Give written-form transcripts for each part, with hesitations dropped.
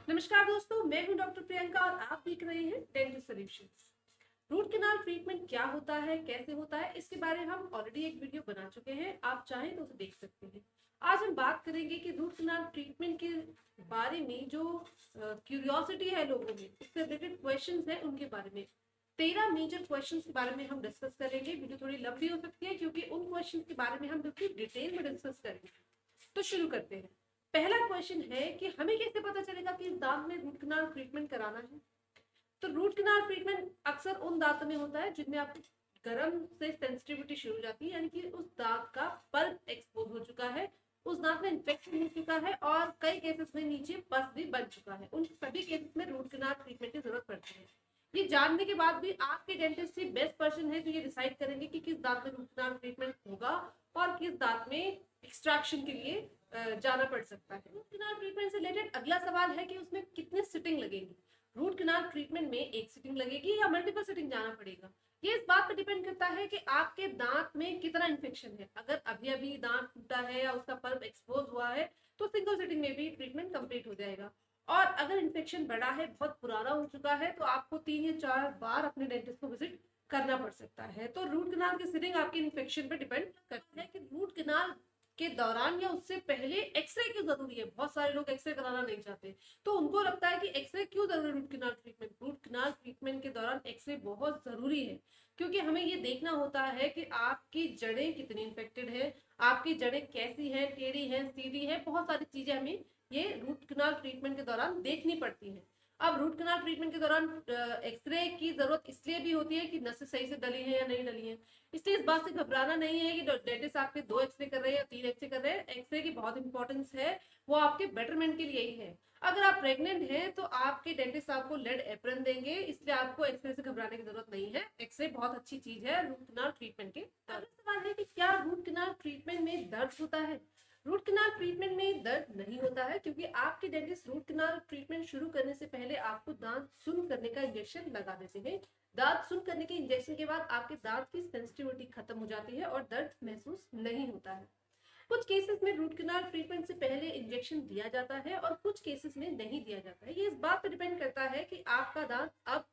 नमस्कार दोस्तों, मैं हूं डॉक्टर प्रियंका और आप देख रहे हैं dental solutions. Root canal treatment क्या होता है, कैसे होता है, इसके बारे में हम ऑलरेडी एक वीडियो बना चुके हैं। आप चाहें तो उसे देख सकते हैं। आज हम बात करेंगे कि रूट कैनाल ट्रीटमेंट के बारे में जो क्यूरियोसिटी है लोगों में, उससे रिलेटेड क्वेश्चंस हैं उनके बारे में। 13 मेजर क्वेश्चन के बारे में हम डिस्कस करेंगे। वीडियो थोड़ी लंबी हो सकती है क्योंकि उन क्वेश्चन के बारे में हम बिल्कुल डिटेल में डिस्कस करेंगे। तो शुरू करते हैं। पहला क्वेश्चन है कि हमें कैसे पता चलेगा कि इस दांत में रूट कैनाल ट्रीटमेंट कराना है। तो रूट कैनाल ट्रीटमेंट अक्सर उन दांतों में होता है जिनमें आपको गर्म से सेंसिटिविटी शुरू हो जाती है, यानी कि उस दांत का पल्प एक्सपोज हो चुका है, उस दांत में इन्फेक्शन हो चुका है और कई केसेस में नीचे पस भी बन चुका है। उन सभी केसेस में रूट कैनाल ट्रीटमेंट की जरूरत पड़ती है। ये जानने के बाद भी आपके डेंटिस्ट ही बेस्ट पर्सन है जो ये डिसाइड करेंगे कि किस दांत में रूट कैनाल ट्रीटमेंट होगा और किस दांत में एक्सट्रैक्शन के लिए जाना पड़ सकता है। रूट कैनाल ट्रीटमेंट से रिलेटेड अगला सवाल है कि उसमें कितने सिटिंग लगेगी। रूट कैनाल ट्रीटमेंट में एक सिटिंग लगेगी या मल्टीपल सिटिंग जाना पड़ेगा। ये इस बात पर डिपेंड करता है कि आपके दांत में कितना इन्फेक्शन है। अगर अभी अभी दांत टूटा है या उसका पल्प एक्सपोज हुआ है तो सिंगल सिटिंग में भी ट्रीटमेंट कंप्लीट हो जाएगा। और अगर इन्फेक्शन बड़ा है, बहुत पुराना हो चुका है, तो आपको 3 या 4 बार अपने डेंटिस्ट को विजिट करना पड़ सकता है। तो रूट कैनाल की सिटिंग आपके इन्फेक्शन पर डिपेंड करती है कि रूट कैनाल के दौरान या उससे पहले एक्सरे क्यों जरूरी है। बहुत सारे लोग एक्सरे कराना नहीं चाहते, तो उनको लगता है कि एक्सरे क्यों जरूरी है। Root canal treatment, root canal treatment के दौरान एक्सरे बहुत जरूरी है क्योंकि हमें ये देखना होता है कि आपकी जड़ें कितनी इन्फेक्टेड है, आपकी जड़ें कैसी हैं, टेढ़ी हैं, सीधी हैं। बहुत सारी चीजें हमें ये रूट कैनाल ट्रीटमेंट के दौरान देखनी पड़ती है। अब रूट कैनाल ट्रीटमेंट के दौरान एक्सरे की जरूरत इसलिए भी होती है कि नसें सही से डली है या नहीं डली है। इसलिए इस बात से घबराना नहीं है कि डेंटिस्ट आपके 2 एक्सरे कर रहे हैं या 3 एक्सरे कर रहे हैं। एक्सरे की बहुत इंपॉर्टेंस है, वो आपके बेटरमेंट के लिए ही है। अगर आप प्रेग्नेंट हैं तो आपके डेंटिस्ट आपको लेड एप्रन देंगे, इसलिए आपको एक्सरे से घबराने की जरूरत नहीं है। एक्सरे बहुत अच्छी चीज है रूट कैनाल ट्रीटमेंट के। अगला सवाल है कि क्या रूट कैनाल ट्रीटमेंट में दर्द होता है। रूट कैनाल ट्रीटमेंट में दर्द नहीं होता है क्योंकि आपके डेंटिस्ट रूट कैनाल ट्रीटमेंट शुरू करने से पहले आपको दांत सुन्न करने का इंजेक्शन लगा देते हैं। दांत सुन्न करने के इंजेक्शन के बाद आपके दांत की सेंसिटिविटी खत्म हो जाती है और दर्द महसूस नहीं होता है। कुछ केसेस में रूट कैनाल ट्रीटमेंट से पहले इंजेक्शन दिया जाता है और कुछ केसेस में नहीं दिया जाता है। ये इस बात पर डिपेंड करता है कि आपका दांत अब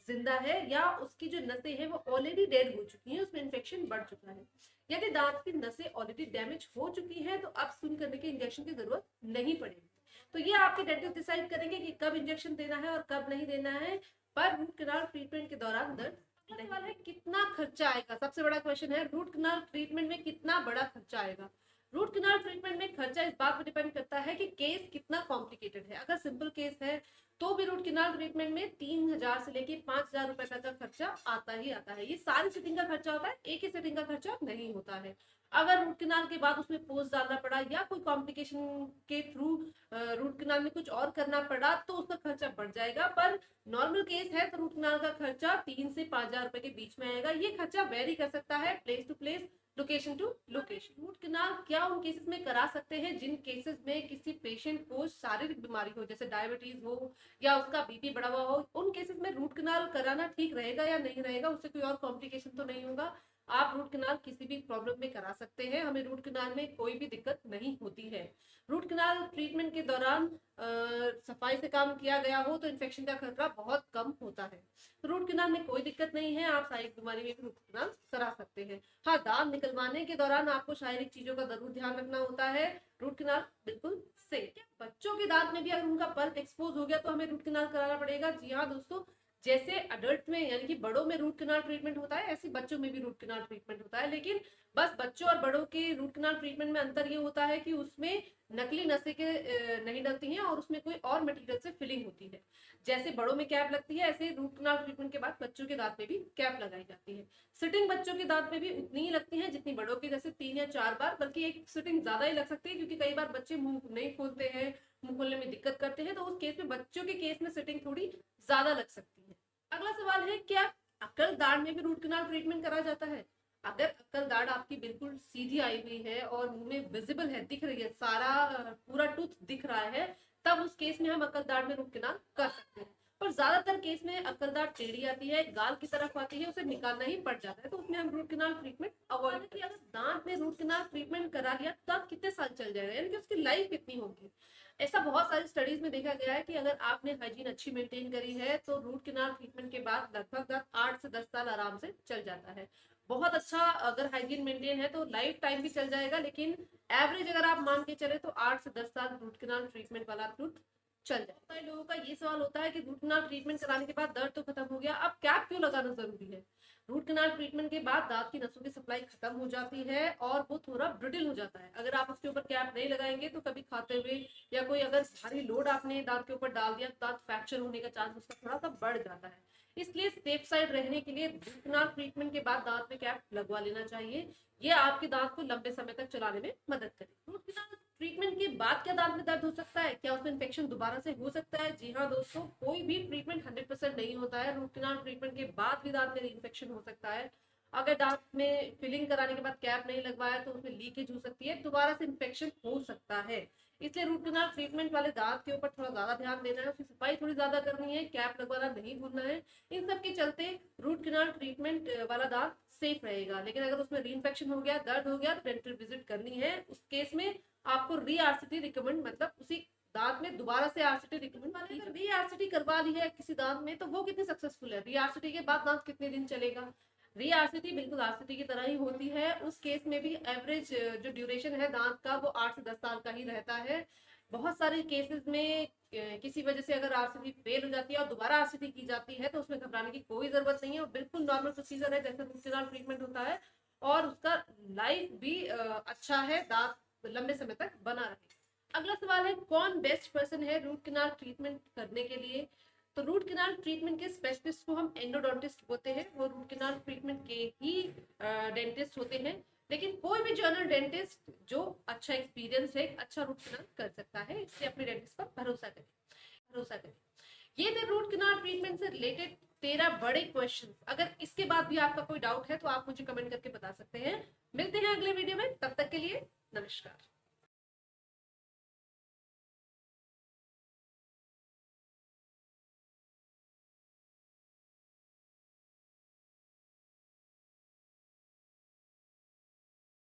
जिंदा है या उसकी जो नसें हैं वो ऑलरेडी डेड हो चुकी हैं, उसमें इन्फेक्शन बढ़ चुका है। यदि दांत की नसें ऑलरेडी डैमेज हो चुकी हैं तो अब सुन्न करने के इंजेक्शन की जरूरत नहीं पड़ेगी। तो ये आपके डेंटिस्ट डिसाइड करेंगे कि कब इंजेक्शन देना है और कब नहीं देना है। पर रूट कैनाल ट्रीटमेंट के दौरान दर्द नहीं। सवाल है कितना खर्चा आएगा। सबसे बड़ा क्वेश्चन है रूट कैनाल ट्रीटमेंट में कितना बड़ा खर्चा आएगा। रूट कैनाल ट्रीटमेंट में खर्चा इस बात पर डिपेंड करता है कि केस कितना कॉम्प्लिकेटेड है। अगर सिंपल केस है तो भी रूट कैनाल ट्रीटमेंट में 3,000 से लेके 5,000 रुपए तक का खर्चा आता ही आता है। ये सारी सिटिंग का खर्चा होता है, एक ही सिटिंग का खर्चा नहीं होता है। अगर रूट कैनाल के बाद उसमें पोस्ट डालना पड़ा या कोई कॉम्प्लिकेशन के थ्रू रूट कैनाल में कुछ और करना पड़ा तो उसका खर्चा बढ़ जाएगा। पर नॉर्मल केस है तो रूट कैनाल का खर्चा 3 से 5,000 रुपए के बीच में आएगा। ये खर्चा वेरी कर सकता है place to place, location to location. Root canal क्या उन केसेस में करा सकते हैं जिन केसेस में किसी पेशेंट को शारीरिक बीमारी हो, जैसे डायबिटीज हो या उसका बीपी बढ़ा हुआ हो। उन केसेस में रूट कैनाल कराना ठीक रहेगा या नहीं रहेगा, उससे कोई और कॉम्प्लिकेशन तो नहीं होगा। आप रूट कैनाल किसी भी प्रॉब्लम में करा सकते हैं, हमें रूट कैनाल में कोई भी दिक्कत नहीं होती है। रूट कैनाल ट्रीटमेंट के दौरान सफाई से काम किया गया हो तो इन्फेक्शन का खतरा बहुत कम होता है। तो रूट कैनाल में कोई दिक्कत नहीं है, आप शारीरिक बीमारी में भी रूट कैनाल करा सकते हैं। हाँ, दांत निकलवाने के दौरान आपको शारीरिक चीजों का जरूर ध्यान रखना होता है। रूट कैनाल बिल्कुल सेफ। बच्चों के दांत में भी अगर उनका पल्प एक्सपोज हो गया तो हमें रूट कैनाल कराना पड़ेगा। जी हाँ दोस्तों, जैसे अडल्ट में यानी कि बड़ों में रूट कैनाल ट्रीटमेंट होता है, ऐसे बच्चों में भी रूट कैनाल ट्रीटमेंट होता है। लेकिन बस बच्चों और बड़ों के रूट कैनाल ट्रीटमेंट में अंतर ये होता है कि उसमें नकली नसें के नहीं डलती हैं और उसमें कोई और मटेरियल से फिलिंग होती है। जैसे बड़ों में कैप लगती है, ऐसे रूट कैनाल ट्रीटमेंट के बाद बच्चों के दांत में भी कैप लगाई जाती है। सिटिंग बच्चों के दांत में भी उतनी ही लगती है जितनी बड़ों की, जैसे 3 या 4 बार, बल्कि एक सिटिंग ज्यादा ही लग सकती है क्योंकि कई बार बच्चे मुंह नहीं खोलते हैं, मुंह खोलने में दिक्कत करते हैं, तो उस केस में बच्चों के केस में सिटिंग थोड़ी ज्यादा लग सकती है। अगला सवाल है क्या अक्कल दाढ़ में भी रूट कैनाल ट्रीटमेंट करा जाता है। अगर अक्कल दाढ़ आपकी बिल्कुल सीधी आई हुई है और मुंह में विजिबल है, दिख रही है, सारा पूरा टूथ दिख रहा है, तब उस केस में हम अक्कल दाढ़ में रूट कैनाल कर सकते हैं। पर ज्यादातर केस में अक्कल दाढ़ टेढ़ी आती है, गाल की तरफ आती है, उसे निकालना ही पड़ जाता है, तो उसमें हम रूट कैनाल ट्रीटमेंट अवॉइड करते हैं। अगर दांत में रूट कैनाल ट्रीटमेंट करा लिया तो दांत कितने साल चल जाएगा, यानी कि उसकी लाइफ कितनी होगी। ऐसा बहुत सारी स्टडीज में देखा गया है कि अगर आपने हाइजीन अच्छी मेंटेन करी है तो रूट कैनाल ट्रीटमेंट के बाद लगभग 8 से 10 साल आराम से चल जाता है। बहुत अच्छा अगर हाइजीन मेंटेन है तो लाइफ टाइम भी चल जाएगा, लेकिन एवरेज अगर आप मान के चले तो 8 से 10 साल रूट कैनाल ट्रीटमेंट वाला रूट चल जाता है। लोगों का ये सवाल होता है कि रूट कैनाल ट्रीटमेंट कराने के बाद दर्द तो खत्म हो गया, अब कैप क्यों लगाना जरूरी है? रूट कैनाल ट्रीटमेंट के बाद दांत की नसों की सप्लाई खत्म हो जाती है और वो थोड़ा ब्रिटल हो जाता है। अगर आप उसके ऊपर कैप नहीं लगाएंगे तो कभी खाते हुए या कोई अगर भारी लोड आपने दांत के ऊपर डाल दिया तो दांत फ्रैक्चर होने का चांस उसका थोड़ा सा बढ़ जाता है। इसलिए सेफ साइड रहने के लिए रूट कैनाल ट्रीटमेंट के बाद दांत में कैप लगवा लेना चाहिए। ये आपके दांत को लंबे समय तक चलाने में मदद करेगी। रूट कैनाल ट्रीटमेंट के बाद क्या दांत में दर्द हो सकता है? क्या उसमें इन्फेक्शन दोबारा से हो सकता है? जी हाँ दोस्तों, कोई भी ट्रीटमेंट 100% नहीं होता है। रूट कैनाल ट्रीटमेंट के बाद भी दांत में इन्फेक्शन हो सकता है। अगर दांत में फिलिंग कराने के बाद कैप नहीं लगवाया तो उसमें लीकेज हो सकती है, दोबारा से इन्फेक्शन हो सकता है। इसलिए रूट कैनाल ट्रीटमेंट वाले दांत के ऊपर थोड़ा ज्यादा ध्यान देना है, उसकी सफाई थोड़ी ज्यादा करनी है, कैप लगवाना नहीं भूलना है। इन सब के चलते रूट कैनाल ट्रीटमेंट वाला दांत सेफ रहेगा। लेकिन अगर उसमें री इन्फेक्शन हो गया, दर्द हो गया, तो डेंटल विजिट करनी है। उस केस में आपको री आरसीटी रिकमेंड, मतलब उसी दांत में दोबारा से आरसीटी रिकमेंड वाले अगर री आरसीटी करवा ली है किसी दांत में तो वो कितनी सक्सेसफुल है? री आरसीटी के बाद दांत कितने दिन चलेगा? री आरसीटी बिल्कुल आरसीटी की तरह ही होती है। उस केस में भी एवरेज जो ड्यूरेशन है दांत का वो 8 से 10 साल का ही रहता है। बहुत सारे केसेस में किसी वजह से अगर आरसीटी फेल हो जाती है और दोबारा आरसीटी की जाती है तो उसमें घबराने की कोई जरूरत नहीं है। वो बिल्कुल नॉर्मल प्रोसीजर है जैसे रूट कैनाल ट्रीटमेंट होता है और उसका लाइफ भी अच्छा है, दांत लंबे समय तक बना रहे। अगला सवाल है, कौन बेस्ट पर्सन है रूट कैनाल ट्रीटमेंट करने के लिए? तो रूट कैनाल ट्रीटमेंट के स्पेशलिस्ट को हम एंडोडोंटिस्ट बोलते हैं। वो रूट कैनाल ट्रीटमेंट के ही डेंटिस्ट होते हैं। लेकिन कोई भी जनरल डेंटिस्ट जो अच्छा एक्सपीरियंस है, अच्छा रूट कैनाल कर सकता है, इसलिए अपने डेंटिस्ट पर भरोसा करें। ये थे रूट कैनाल ट्रीटमेंट से रिलेटेड 13 बड़े क्वेश्चन। अगर इसके बाद भी आपका कोई डाउट है तो आप मुझे कमेंट करके बता सकते हैं। मिलते हैं अगले वीडियो में, तब तक के लिए नमस्कार।